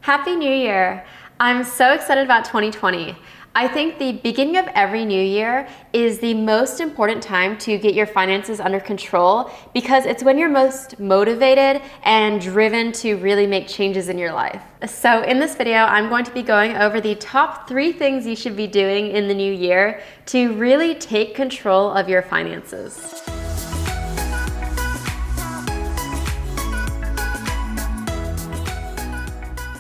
Happy New Year! I'm so excited about 2020. I think the beginning of every new year is the most important time to get your finances under control because it's when you're most motivated and driven to really make changes in your life. So in this video, I'm going to be going over the top 3 things you should be doing in the new year to really take control of your finances.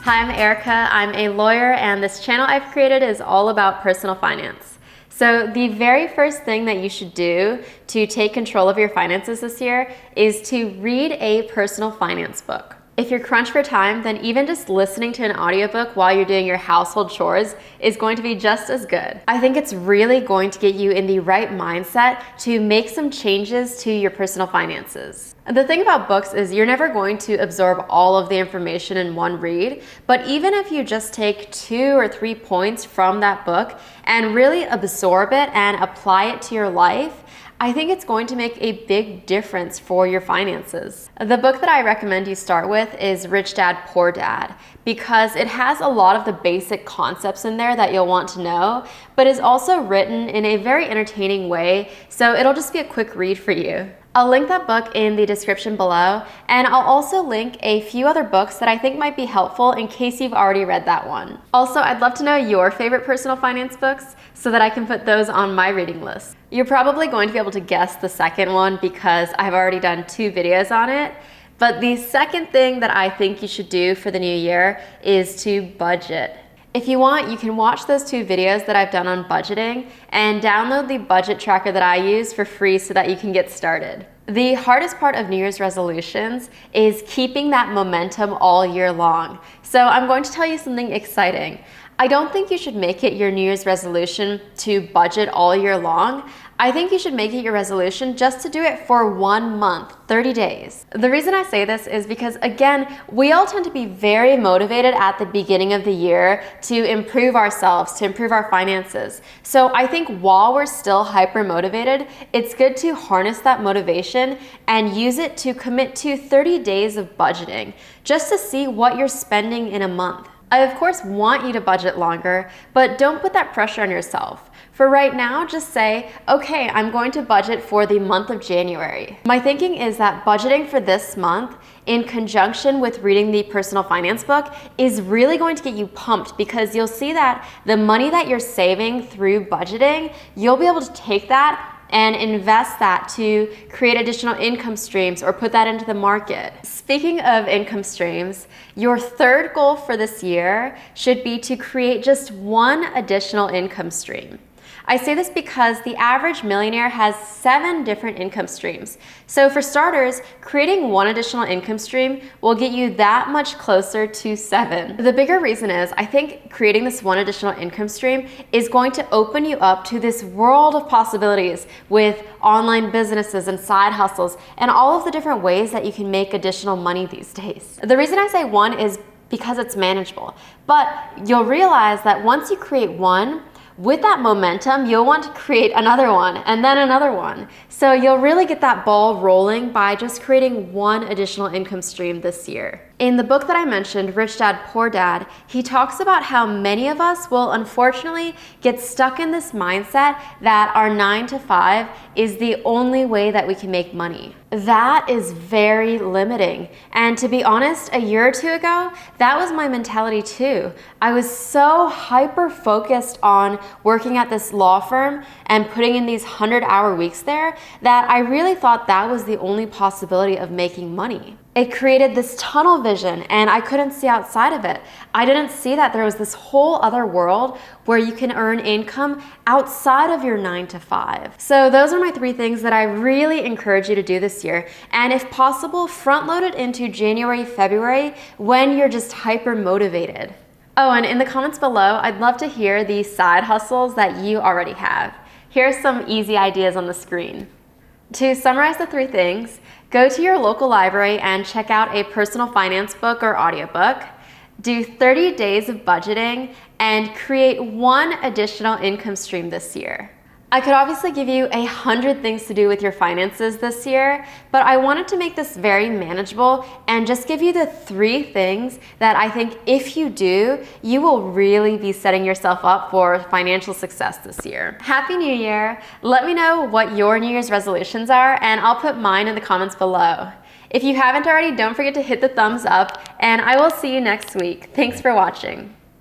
Hi, I'm Erica. I'm a lawyer, and this channel I've created is all about personal finance. So the very first thing that you should do to take control of your finances this year is to read a personal finance book. If you're crunched for time, then even just listening to an audiobook while you're doing your household chores is going to be just as good. I think it's really going to get you in the right mindset to make some changes to your personal finances. The thing about books is you're never going to absorb all of the information in one read, but even if you just take 2 or 3 points from that book and really absorb it and apply it to your life, I think it's going to make a big difference for your finances. The book that I recommend you start with is Rich Dad, Poor Dad, because it has a lot of the basic concepts in there that you'll want to know, but is also written in a very entertaining way, so it'll just be a quick read for you. I'll link that book in the description below, and I'll also link a few other books that I think might be helpful in case you've already read that one. Also, I'd love to know your favorite personal finance books so that I can put those on my reading list. You're probably going to be able to guess the second one because I've already done 2 videos on it, but the second thing that I think you should do for the new year is to budget. If you want, you can watch those 2 videos that I've done on budgeting and download the budget tracker that I use for free so that you can get started. The hardest part of New Year's resolutions is keeping that momentum all year long. So I'm going to tell you something exciting. I don't think you should make it your New Year's resolution to budget all year long. I think you should make it your resolution just to do it for 1 month, 30 days. The reason I say this is because, again, we all tend to be very motivated at the beginning of the year to improve ourselves, to improve our finances. So I think while we're still hyper motivated, it's good to harness that motivation and use it to commit to 30 days of budgeting, just to see what you're spending in a month. I of course want you to budget longer, but don't put that pressure on yourself. For right now, just say, okay, I'm going to budget for the month of January. My thinking is that budgeting for this month in conjunction with reading the personal finance book is really going to get you pumped because you'll see that the money that you're saving through budgeting, you'll be able to take that and invest that to create additional income streams or put that into the market. Speaking of income streams, your third goal for this year should be to create just 1 additional income stream. I say this because the average millionaire has 7 different income streams. So for starters, creating 1 additional income stream will get you that much closer to 7. The bigger reason is I think creating this 1 additional income stream is going to open you up to this world of possibilities with online businesses and side hustles and all of the different ways that you can make additional money these days. The reason I say 1 is because it's manageable, but you'll realize that once you create 1, with that momentum, you'll want to create another one and then another one. So you'll really get that ball rolling by just creating 1 additional income stream this year. In the book that I mentioned, Rich Dad, Poor Dad, he talks about how many of us will unfortunately get stuck in this mindset that our 9 to 5 is the only way that we can make money. That is very limiting. And to be honest, a year or 2 ago, that was my mentality too. I was so hyper focused on working at this law firm and putting in these 100-hour weeks there that I really thought that was the only possibility of making money. It created this tunnel vision and I couldn't see outside of it. I didn't see that there was this whole other world where you can earn income outside of your 9 to 5. So those are my 3 things that I really encourage you to do this year. And if possible, front load it into January, February when you're just hyper motivated. Oh, and in the comments below, I'd love to hear the side hustles that you already have. Here's some easy ideas on the screen. To summarize the 3 things, go to your local library and check out a personal finance book or audiobook, do 30 days of budgeting, and create 1 additional income stream this year. I could obviously give you 100 things to do with your finances this year, but I wanted to make this very manageable and just give you the 3 things that I think if you do, you will really be setting yourself up for financial success this year. Happy New Year! Let me know what your New Year's resolutions are, and I'll put mine in the comments below. If you haven't already, don't forget to hit the thumbs up, and I will see you next week. Thanks for watching.